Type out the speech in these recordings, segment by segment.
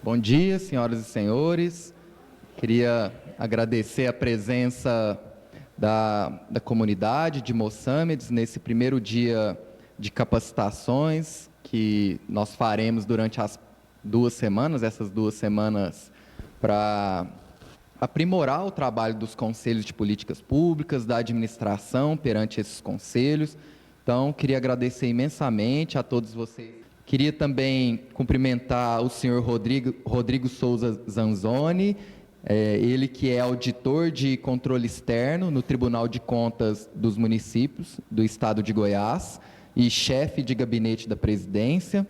Bom dia, senhoras e senhores. Queria agradecer a presença da comunidade de Moçâmedes nesse primeiro dia de capacitações que nós faremos durante essas 2 semanas, para aprimorar o trabalho dos conselhos de políticas públicas, da administração perante esses conselhos. Então, queria agradecer imensamente a todos vocês. Queria também cumprimentar o senhor Rodrigo Souza Zanzoni, ele que é auditor de controle externo no Tribunal de Contas dos Municípios do Estado de Goiás e chefe de gabinete da presidência.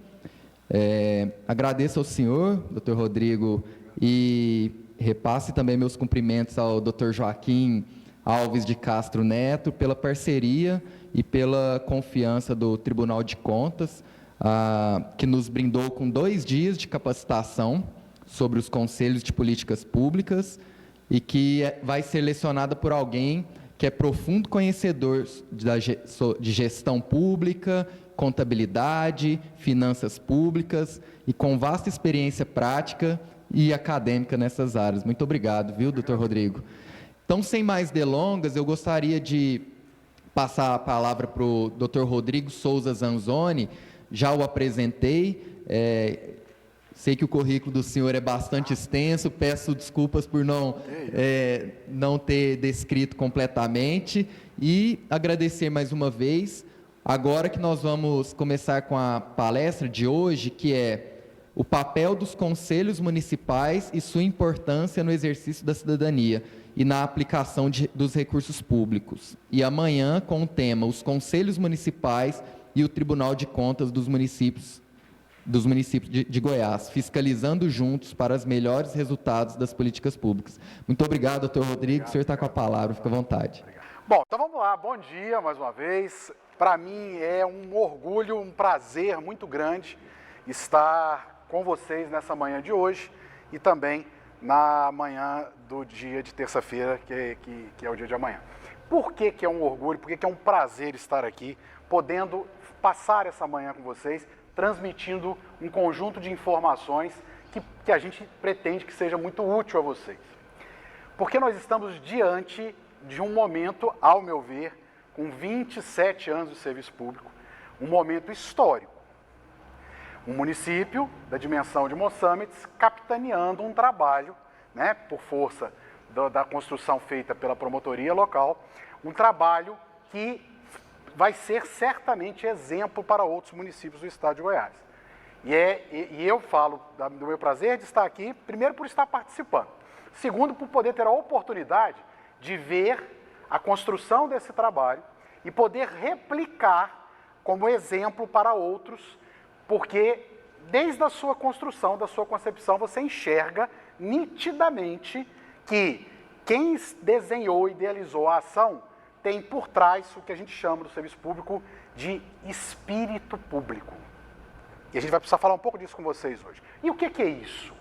Agradeço ao senhor, doutor Rodrigo, e repasse também meus cumprimentos ao doutor Joaquim Alves de Castro Neto pela parceria e pela confiança do Tribunal de Contas, que nos brindou com 2 dias de capacitação sobre os conselhos de políticas públicas e que vai ser lecionada por alguém que é profundo conhecedor de gestão pública, contabilidade, finanças públicas e com vasta experiência prática e acadêmica nessas áreas. Muito obrigado, viu, doutor Rodrigo? Então, sem mais delongas, eu gostaria de passar a palavra para o doutor Rodrigo Souza Zanzoni. Já o apresentei, sei que o currículo do senhor é bastante extenso, peço desculpas por não ter descrito completamente e agradecer mais uma vez. Agora que nós vamos começar com a palestra de hoje, que é o papel dos conselhos municipais e sua importância no exercício da cidadania e na aplicação dos recursos públicos. E amanhã com o tema Os Conselhos Municipais e o Tribunal de Contas dos municípios de Goiás, fiscalizando juntos para os melhores resultados das políticas públicas. Muito obrigado, doutor Rodrigo. O senhor está com a palavra, fica à vontade. Bom, então vamos lá. Bom dia mais uma vez. Para mim é um orgulho, um prazer muito grande estar com vocês nessa manhã de hoje e também na manhã do dia de terça-feira, que é o dia de amanhã. Por que é um orgulho, por que é um prazer estar aqui, podendo passar essa manhã com vocês, transmitindo um conjunto de informações que a gente pretende que seja muito útil a vocês. Porque nós estamos diante de um momento, ao meu ver, com 27 anos de serviço público, um momento histórico. Um município da dimensão de Moçâmedes capitaneando um trabalho, por força da construção feita pela promotoria local, um trabalho que vai ser certamente exemplo para outros municípios do estado de Goiás. E eu falo do meu prazer de estar aqui, primeiro por estar participando, segundo por poder ter a oportunidade de ver a construção desse trabalho e poder replicar como exemplo para outros, porque desde a sua construção, da sua concepção, você enxerga nitidamente que quem desenhou e idealizou a ação tem por trás o que a gente chama do serviço público de espírito público. E a gente vai precisar falar um pouco disso com vocês hoje. E o que é isso?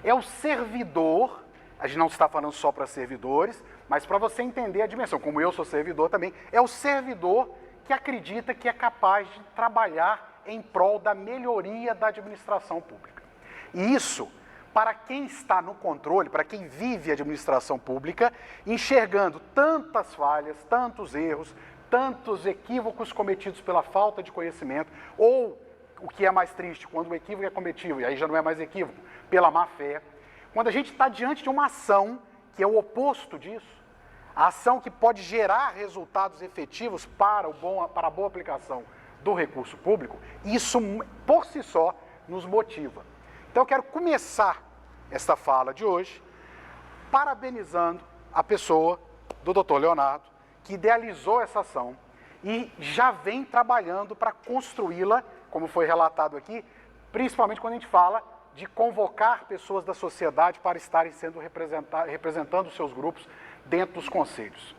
É o servidor, a gente não está falando só para servidores, mas para você entender a dimensão, como eu sou servidor também, é o servidor que acredita que é capaz de trabalhar em prol da melhoria da administração pública. E isso, para quem está no controle, para quem vive a administração pública, enxergando tantas falhas, tantos erros, tantos equívocos cometidos pela falta de conhecimento, ou, o que é mais triste, quando o equívoco é cometido, e aí já não é mais equívoco, pela má-fé, quando a gente está diante de uma ação que é o oposto disso, a ação que pode gerar resultados efetivos para a boa aplicação do recurso público, isso por si só nos motiva. Então eu quero começar esta fala de hoje parabenizando a pessoa do Dr. Leonardo, que idealizou essa ação e já vem trabalhando para construí-la, como foi relatado aqui, principalmente quando a gente fala de convocar pessoas da sociedade para estarem sendo representando os seus grupos dentro dos conselhos.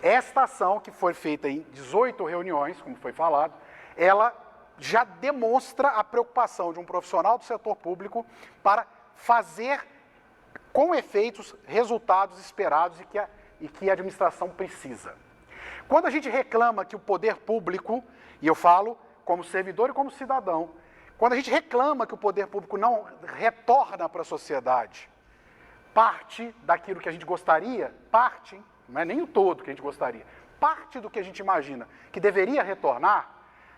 Esta ação, que foi feita em 18 reuniões, como foi falado, ela já demonstra a preocupação de um profissional do setor público para fazer com efeitos resultados esperados e que a administração precisa. Quando a gente reclama que o poder público, e eu falo como servidor e como cidadão, Quando a gente reclama que o poder público não retorna para a sociedade parte daquilo que a gente gostaria, parte, não é nem o todo que a gente gostaria, parte do que a gente imagina que deveria retornar,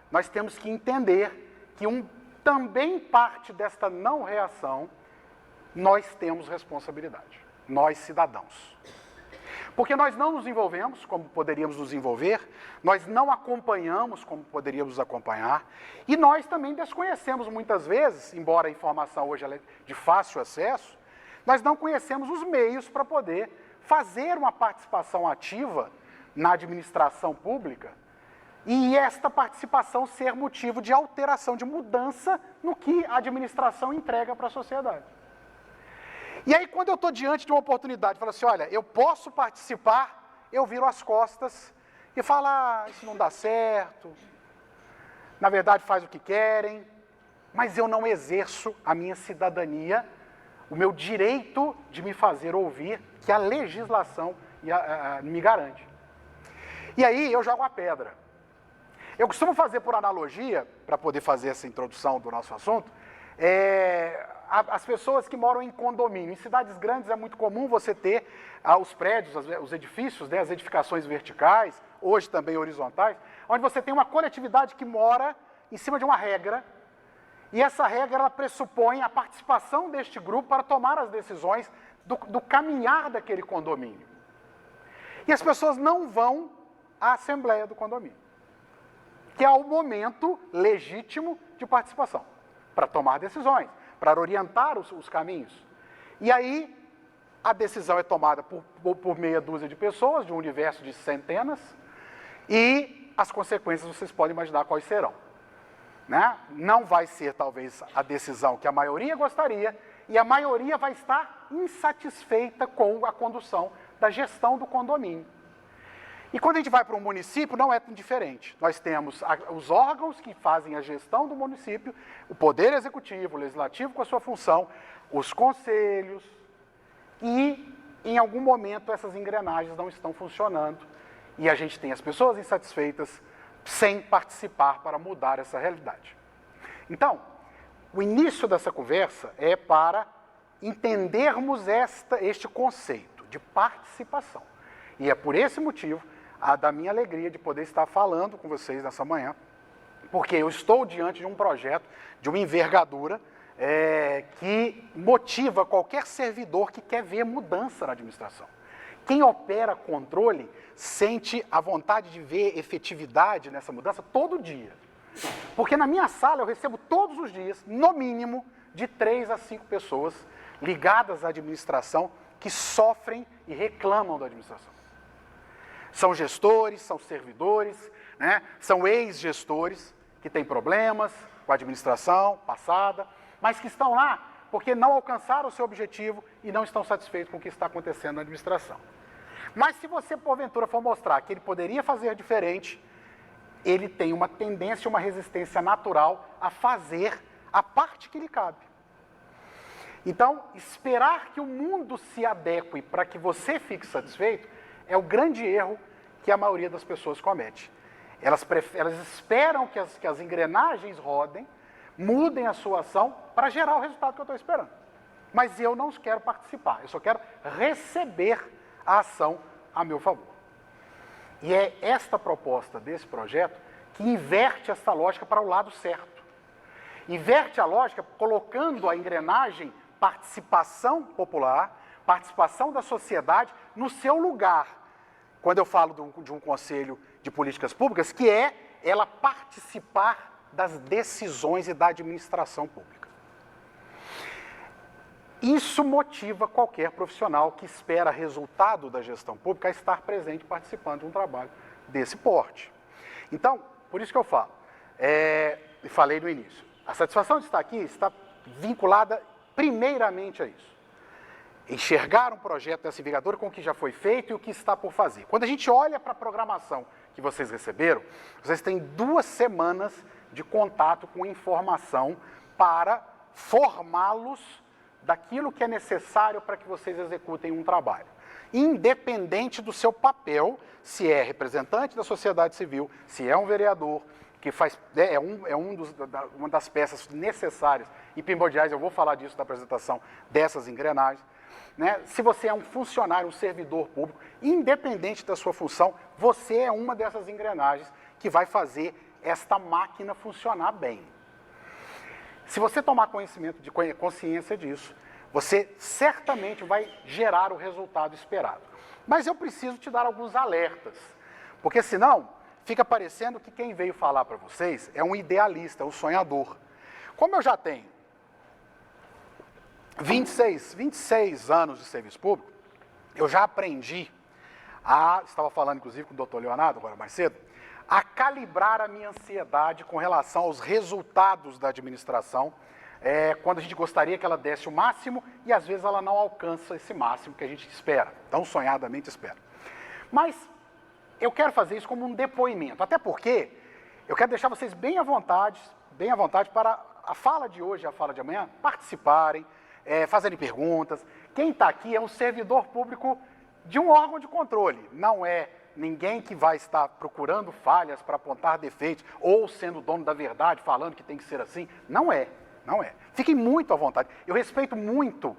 nós temos que entender que também parte desta não reação, nós temos responsabilidade, nós cidadãos. Porque nós não nos envolvemos como poderíamos nos envolver, nós não acompanhamos como poderíamos nos acompanhar, e nós também desconhecemos muitas vezes, embora a informação hoje ela é de fácil acesso, nós não conhecemos os meios para poder fazer uma participação ativa na administração pública e esta participação ser motivo de alteração, de mudança no que a administração entrega para a sociedade. E aí, quando eu estou diante de uma oportunidade, falo assim, olha, eu posso participar, eu viro as costas e falo, isso não dá certo, na verdade faz o que querem, mas eu não exerço a minha cidadania, o meu direito de me fazer ouvir, que a legislação me garante. E aí eu jogo a pedra. Eu costumo fazer por analogia, para poder fazer essa introdução do nosso assunto, as pessoas que moram em condomínio. Em cidades grandes é muito comum você ter os prédios, os edifícios, as edificações verticais, hoje também horizontais, onde você tem uma coletividade que mora em cima de uma regra, e essa regra ela pressupõe a participação deste grupo para tomar as decisões do caminhar daquele condomínio. E as pessoas não vão à assembleia do condomínio, que é o momento legítimo de participação, para tomar decisões, para orientar os caminhos. E aí, a decisão é tomada por meia dúzia de pessoas, de um universo de centenas, e as consequências vocês podem imaginar quais serão. Né? Não vai ser, talvez, a decisão que a maioria gostaria, e a maioria vai estar insatisfeita com a condução da gestão do condomínio. E quando a gente vai para um município, não é tão diferente. Nós temos os órgãos que fazem a gestão do município, o poder executivo, o legislativo com a sua função, os conselhos, e em algum momento essas engrenagens não estão funcionando, e a gente tem as pessoas insatisfeitas sem participar para mudar essa realidade. Então, o início dessa conversa é para entendermos este conceito de participação. E é por esse motivo da minha alegria de poder estar falando com vocês nessa manhã, porque eu estou diante de um projeto, de uma envergadura, que motiva qualquer servidor que quer ver mudança na administração. Quem opera controle sente a vontade de ver efetividade nessa mudança todo dia. Porque na minha sala eu recebo todos os dias, no mínimo, de 3 a 5 pessoas ligadas à administração que sofrem e reclamam da administração. São gestores, são servidores, né? São ex-gestores que têm problemas com a administração passada, mas que estão lá porque não alcançaram o seu objetivo e não estão satisfeitos com o que está acontecendo na administração. Mas se você, porventura, for mostrar que ele poderia fazer diferente, ele tem uma tendência, uma resistência natural a fazer a parte que lhe cabe. Então, esperar que o mundo se adeque para que você fique satisfeito é o grande erro que a maioria das pessoas comete. Elas esperam que as engrenagens rodem, mudem a sua ação para gerar o resultado que eu estou esperando. Mas eu não quero participar, eu só quero receber a ação a meu favor. E é esta proposta desse projeto que inverte essa lógica para o lado certo. Inverte a lógica colocando a engrenagem participação popular, participação da sociedade no seu lugar. Quando eu falo de um conselho de políticas públicas, que é ela participar das decisões e da administração pública. Isso motiva qualquer profissional que espera resultado da gestão pública a estar presente participando de um trabalho desse porte. Então, por isso que eu falo, falei no início, a satisfação de estar aqui está vinculada primeiramente a isso. Enxergar um projeto dessa envergadura com o que já foi feito e o que está por fazer. Quando a gente olha para a programação que vocês receberam, vocês têm 2 semanas de contato com informação para formá-los daquilo que é necessário para que vocês executem um trabalho. Independente do seu papel, se é representante da sociedade civil, se é um vereador, porque uma das peças necessárias e primordiais, eu vou falar disso na apresentação dessas engrenagens. Né? Se você é um funcionário, um servidor público, independente da sua função, você é uma dessas engrenagens que vai fazer esta máquina funcionar bem. Se você tomar consciência disso, você certamente vai gerar o resultado esperado. Mas eu preciso te dar alguns alertas, porque senão fica parecendo que quem veio falar para vocês é um idealista, um sonhador. Como eu já tenho 26 anos de serviço público, eu já aprendi estava falando inclusive com o doutor Leonardo, agora mais cedo, a calibrar a minha ansiedade com relação aos resultados da administração, quando a gente gostaria que ela desse o máximo e às vezes ela não alcança esse máximo que a gente espera, tão sonhadamente espera. Mas eu quero fazer isso como um depoimento, até porque eu quero deixar vocês bem à vontade para a fala de hoje e a fala de amanhã participarem, fazerem perguntas. Quem está aqui é um servidor público de um órgão de controle, não é ninguém que vai estar procurando falhas para apontar defeitos ou sendo dono da verdade, falando que tem que ser assim. Não é. Fiquem muito à vontade. Eu respeito muito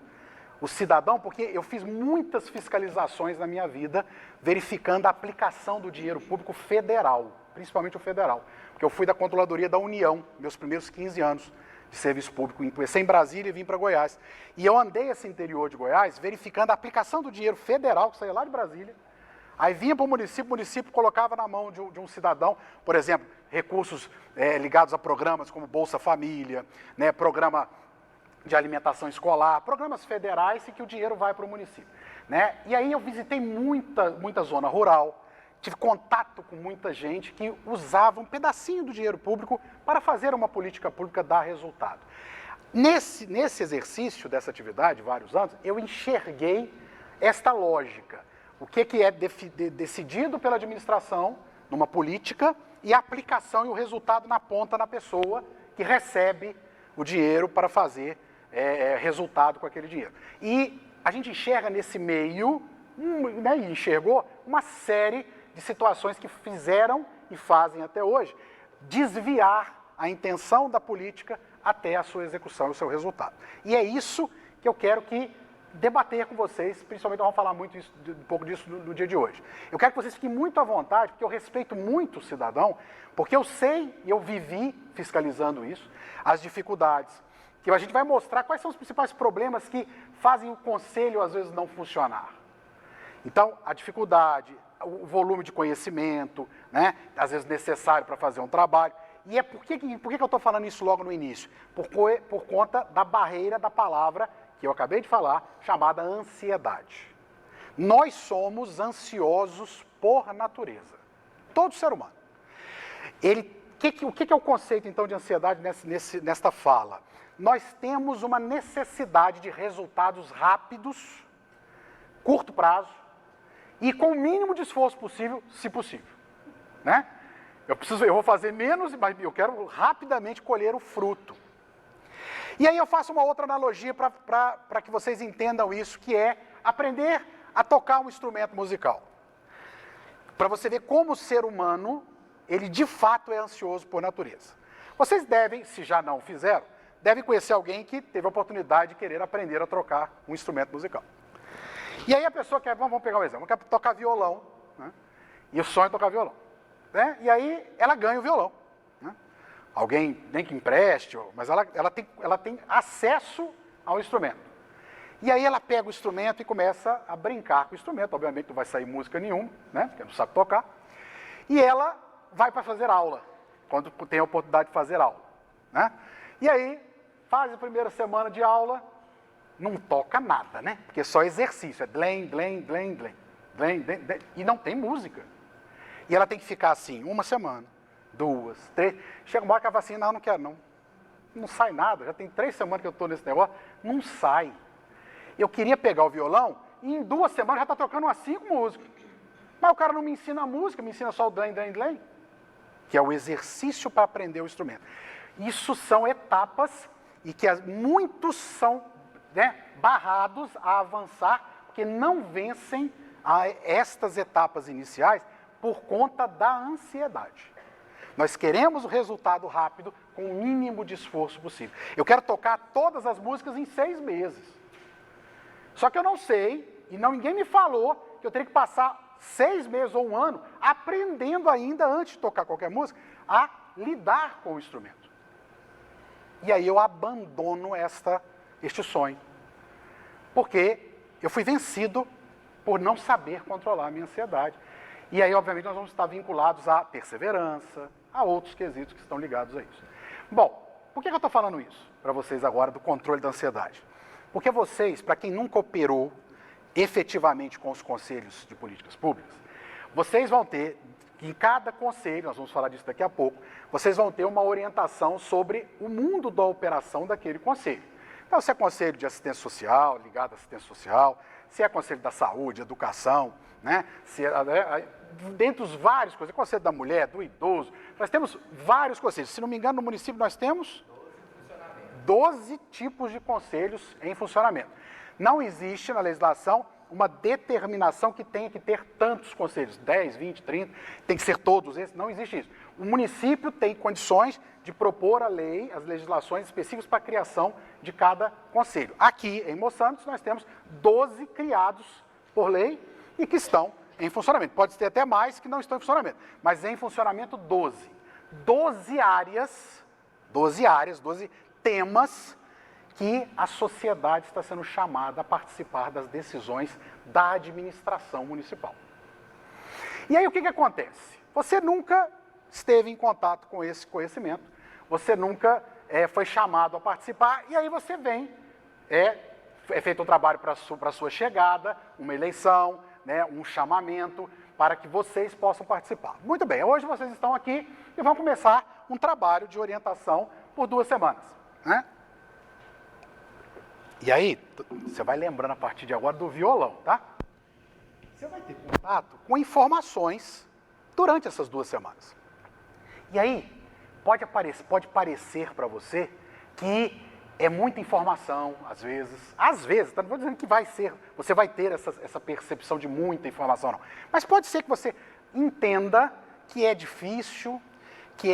o cidadão porque eu fiz muitas fiscalizações na minha vida verificando a aplicação do dinheiro público federal, principalmente o federal. Porque eu fui da Controladoria da União, meus primeiros 15 anos de serviço público. Comecei em Brasília e vim para Goiás. E eu andei esse interior de Goiás verificando a aplicação do dinheiro federal que saía lá de Brasília. Aí vinha para o município colocava na mão de um cidadão, por exemplo, recursos ligados a programas como Bolsa Família, né, programa de alimentação escolar, programas federais e que o dinheiro vai para o município. Né? E aí eu visitei muita zona rural, tive contato com muita gente que usava um pedacinho do dinheiro público para fazer uma política pública dar resultado. Nesse exercício dessa atividade, vários anos, eu enxerguei esta lógica. O que é decidido pela administração numa política e a aplicação e o resultado na ponta na pessoa que recebe o dinheiro para fazer resultado com aquele dinheiro. E a gente enxerga nesse meio, né, e enxergou uma série de situações que fizeram e fazem até hoje desviar a intenção da política até a sua execução e o seu resultado. E é isso que eu quero debater com vocês, principalmente nós vamos falar um pouco disso no dia de hoje. Eu quero que vocês fiquem muito à vontade, porque eu respeito muito o cidadão, porque eu sei e eu vivi fiscalizando isso, as dificuldades, que a gente vai mostrar quais são os principais problemas que fazem o conselho às vezes não funcionar. Então, a dificuldade, o volume de conhecimento, né, às vezes necessário para fazer um trabalho. E por que eu estou falando isso logo no início? Por conta da barreira da palavra que eu acabei de falar, chamada ansiedade. Nós somos ansiosos por natureza. Todo ser humano. O que é o conceito, então, de ansiedade nesta fala? Nós temos uma necessidade de resultados rápidos, curto prazo, e com o mínimo de esforço possível, se possível. Né? Eu vou fazer menos, mas eu quero rapidamente colher o fruto. E aí eu faço uma outra analogia para que vocês entendam isso, que é aprender a tocar um instrumento musical. Para você ver como o ser humano, ele de fato é ansioso por natureza. Vocês devem, se já não o fizeram, devem conhecer alguém que teve a oportunidade de querer aprender a tocar um instrumento musical. E aí a pessoa quer, vamos pegar um exemplo, quer tocar violão, né? E o sonho é tocar violão. Né? E aí ela ganha o violão. Alguém nem que empreste, mas ela tem acesso ao instrumento. E aí ela pega o instrumento e começa a brincar com o instrumento. Obviamente não vai sair música nenhuma, né? Porque não sabe tocar. E ela vai para fazer aula, quando tem a oportunidade de fazer aula. Né? E aí faz a primeira semana de aula, não toca nada, né? Porque é só exercício, é blém, blém, blém, blém, blém, blém, blém, e não tem música. E ela tem que ficar assim, uma semana, 2, 3. Chega uma hora que ela fala assim, não quero não. Não sai nada, já tem 3 semanas que eu estou nesse negócio, não sai. Eu queria pegar o violão e em 2 semanas já está tocando umas 5 músicas. Mas o cara não me ensina a música, me ensina só o blém, blém, blém, que é o exercício para aprender o instrumento. Isso são etapas e que muitos são, né, barrados a avançar, porque não vencem estas etapas iniciais por conta da ansiedade. Nós queremos o resultado rápido com o mínimo de esforço possível. Eu quero tocar todas as músicas em 6 meses. Só que eu não sei, e ninguém me falou que eu teria que passar 6 meses ou 1 ano aprendendo ainda, antes de tocar qualquer música, a lidar com o instrumento. E aí eu abandono este sonho. Porque eu fui vencido por não saber controlar a minha ansiedade. E aí, obviamente, nós vamos estar vinculados à perseverança, a outros quesitos que estão ligados a isso. Bom, por que eu estou falando isso para vocês agora do controle da ansiedade? Porque vocês, para quem nunca operou efetivamente com os conselhos de políticas públicas, vocês vão ter, em cada conselho, nós vamos falar disso daqui a pouco, vocês vão ter uma orientação sobre o mundo da operação daquele conselho. Então, se é conselho de assistência social, ligado à assistência social, se é conselho da saúde, educação, né? Dentre os vários conselhos, conselho da mulher, do idoso, nós temos vários conselhos. Se não me engano, no município nós temos 12 tipos de conselhos em funcionamento. Não existe na legislação uma determinação que tenha que ter tantos conselhos, 10, 20, 30, tem que ser todos esses, não existe isso. O município tem condições de propor a lei, as legislações específicas para a criação de cada conselho. Aqui em Moçambique nós temos 12 criados por lei e que estão em funcionamento. Pode ter até mais que não estão em funcionamento, mas em funcionamento 12. 12 áreas, 12 temas que a sociedade está sendo chamada a participar das decisões da administração municipal. E aí o que acontece? Você nunca esteve em contato com esse conhecimento, você nunca foi chamado a participar, e aí você vem, é feito um trabalho para a sua chegada, uma eleição, né, um chamamento, para que vocês possam participar. Muito bem, hoje vocês estão aqui e vão começar um trabalho de orientação por 2 semanas, né? E aí, você vai lembrando a partir de agora do violão, tá? Você vai ter contato com informações durante essas 2 semanas. E aí, pode parecer para você que é muita informação, às vezes, não vou dizendo que você vai ter essa percepção de muita informação, não. Mas pode ser que você entenda que é difícil, que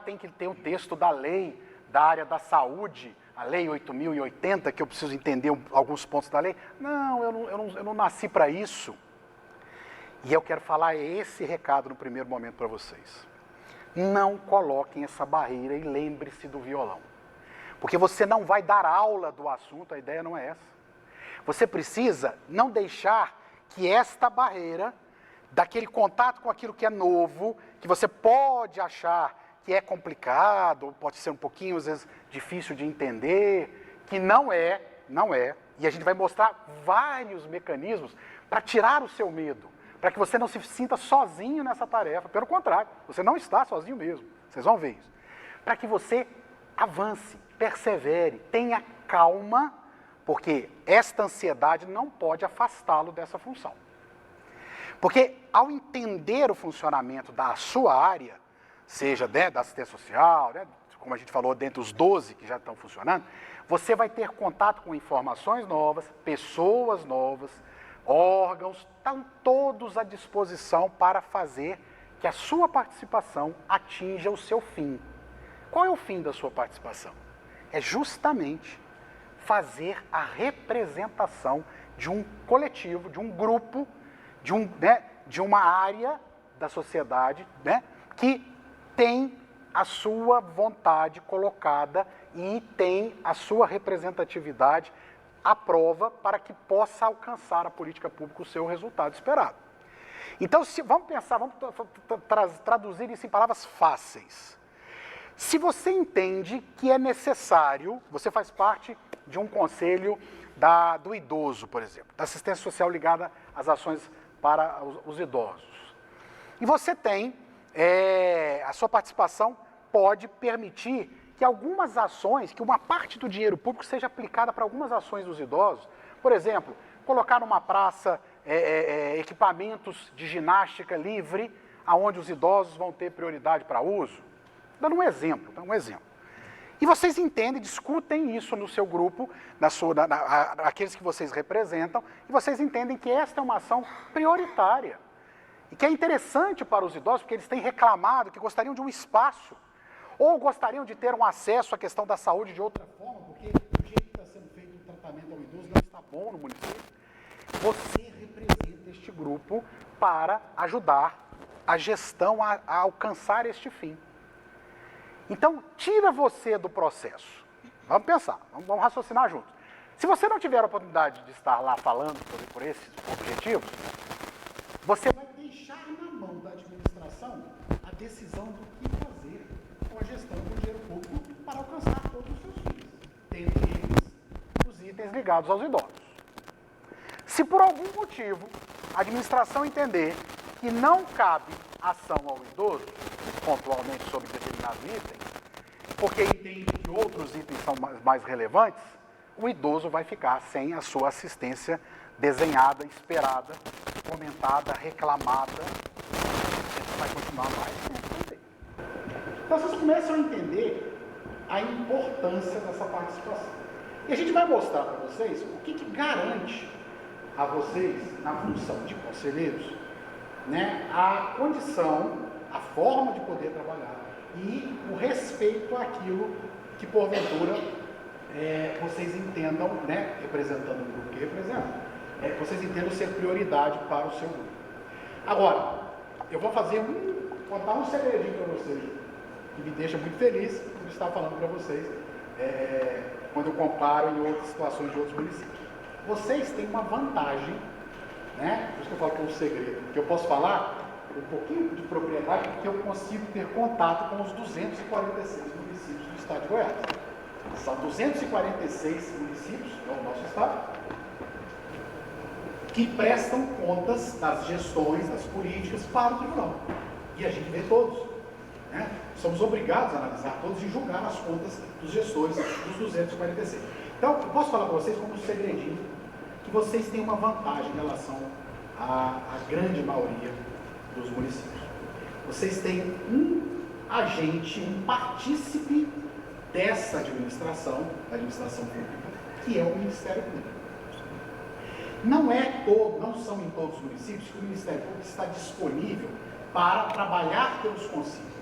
tem que ter um texto da lei da área da saúde, a lei 8.080, que eu preciso entender alguns pontos da lei. Não, eu não nasci para isso. E eu quero falar esse recado no primeiro momento para vocês. Não coloquem essa barreira e lembre-se do violão. Porque você não vai dar aula do assunto, a ideia não é essa. Você precisa não deixar que esta barreira, daquele contato com aquilo que é novo, que você pode achar que é complicado, pode ser um pouquinho, às vezes, difícil de entender, que não é, e a gente vai mostrar vários mecanismos para tirar o seu medo, para que você não se sinta sozinho nessa tarefa, pelo contrário, você não está sozinho mesmo, vocês vão ver isso. Para que você avance, persevere, tenha calma, porque esta ansiedade não pode afastá-lo dessa função. Porque ao entender o funcionamento da sua área, seja da assistência social, como a gente falou, dentre os 12 que já estão funcionando, você vai ter contato com informações novas, pessoas novas, órgãos, estão todos à disposição para fazer que a sua participação atinja o seu fim. Qual é o fim da sua participação? É justamente fazer a representação de um coletivo, de um grupo, de uma área da sociedade, que tem a sua vontade colocada e tem a sua representatividade à prova para que possa alcançar a política pública o seu resultado esperado. Então, vamos pensar, vamos traduzir isso em palavras fáceis. Se você entende que é necessário, você faz parte de um conselho do idoso, por exemplo, da assistência social ligada às ações para os idosos. E você tem, a sua participação pode permitir que algumas ações, que uma parte do dinheiro público seja aplicada para algumas ações dos idosos. Por exemplo, colocar numa praça equipamentos de ginástica livre, aonde os idosos vão ter prioridade para uso. Dando um exemplo. E vocês entendem, discutem isso no seu grupo, aqueles que vocês representam, e vocês entendem que esta é uma ação prioritária. e que é interessante para os idosos, porque eles têm reclamado que gostariam de um espaço, ou gostariam de ter um acesso à questão da saúde de outra forma, porque o jeito que está sendo feito o tratamento ao idoso não está bom no município. Você representa este grupo para ajudar a gestão a alcançar este fim. Então, tira você do processo. Vamos pensar, vamos raciocinar juntos. Se você não tiver a oportunidade de estar lá falando por esses objetivos, você vai deixar na mão da administração a decisão do que fazer com a gestão do dinheiro público para alcançar todos os seus fins, dentre eles os itens ligados aos idosos. Se por algum motivo a administração entender que não cabe ação ao idoso, pontualmente sobre determinados itens, porque entende que outros itens são mais relevantes, o idoso vai ficar sem a sua assistência desenhada, esperada, comentada, reclamada, e vai continuar mais sem. Então vocês começam a entender a importância dessa participação. E a gente vai mostrar para vocês o que garante a vocês, na função de conselheiros, né, a condição, a forma de poder trabalhar e o respeito àquilo que, porventura, vocês entendam, né, representando o grupo que representam, vocês entendam ser prioridade para o seu grupo. Agora, eu vou contar um segredinho para vocês, que me deixa muito feliz por estar falando para vocês, quando eu comparo em outras situações de outros municípios. Vocês têm uma vantagem, né? Por isso que eu falo que é um segredo, porque eu posso falar um pouquinho de propriedade, porque eu consigo ter contato com os 246 municípios do estado de Goiás. São 246 municípios, no nosso estado, que prestam contas das gestões, das políticas para o tribunal. E a gente vê todos. Né? Somos obrigados a analisar todos e julgar as contas dos gestores dos 246. Então, eu posso falar para vocês como um segredinho, que vocês têm uma vantagem em relação à grande maioria dos municípios. Vocês têm um agente, um partícipe dessa administração, da administração pública, que é o Ministério Público. Não são em todos os municípios que o Ministério Público está disponível para trabalhar pelos concílios.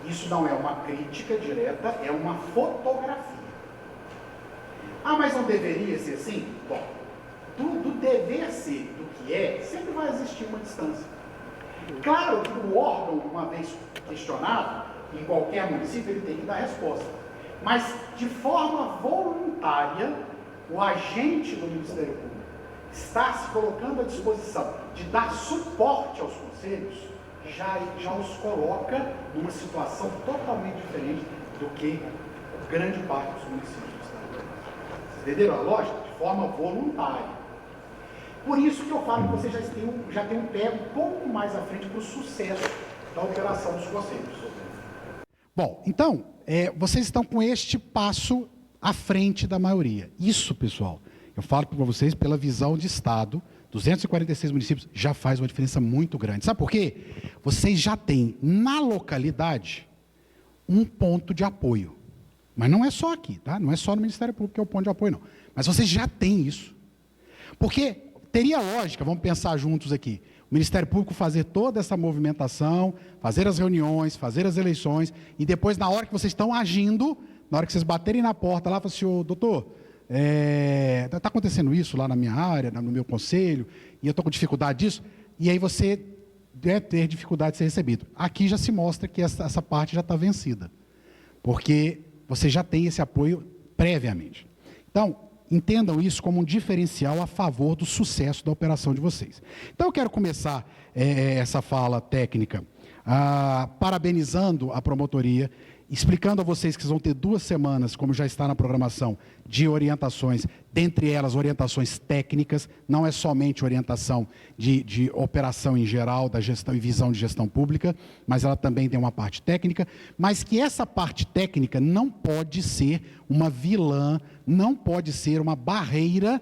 Isso não é uma crítica direta, é uma fotografia. Ah, mas não deveria ser assim? Bom, do dever ser do que é, sempre vai existir uma distância. Claro que o órgão, uma vez questionado, em qualquer município, ele tem que dar resposta. Mas, de forma voluntária, o agente do Ministério Público está se colocando à disposição de dar suporte aos conselhos, já os coloca numa situação totalmente diferente do que grande parte dos municípios do estado. Vocês entenderam a lógica? De forma voluntária. Por isso que eu falo que vocês já têm um pé um pouco mais à frente para o sucesso da operação dos conselhos. Bom, então, vocês estão com este passo à frente da maioria. Isso, pessoal, eu falo para vocês pela visão de Estado, 246 municípios já faz uma diferença muito grande. Sabe por quê? Vocês já têm na localidade um ponto de apoio. Mas não é só aqui, tá? Não é só no Ministério Público que é o ponto de apoio, não. Mas vocês já têm isso. Porque teria lógica, vamos pensar juntos aqui, o Ministério Público fazer toda essa movimentação, fazer as reuniões, fazer as eleições, e depois, na hora que vocês estão agindo, na hora que vocês baterem na porta lá, falar assim, ô, doutor, está acontecendo isso lá na minha área, no meu conselho, e eu estou com dificuldade disso, e aí você deve ter dificuldade de ser recebido. Aqui já se mostra que essa parte já está vencida, porque você já tem esse apoio previamente. Então, entendam isso como um diferencial a favor do sucesso da operação de vocês. Então, eu quero começar essa fala técnica parabenizando a promotoria, explicando a vocês que vocês vão ter 2 semanas, como já está na programação, de orientações, dentre elas orientações técnicas, não é somente orientação de operação em geral, da gestão e visão de gestão pública, mas ela também tem uma parte técnica, mas que essa parte técnica não pode ser uma vilã, não pode ser uma barreira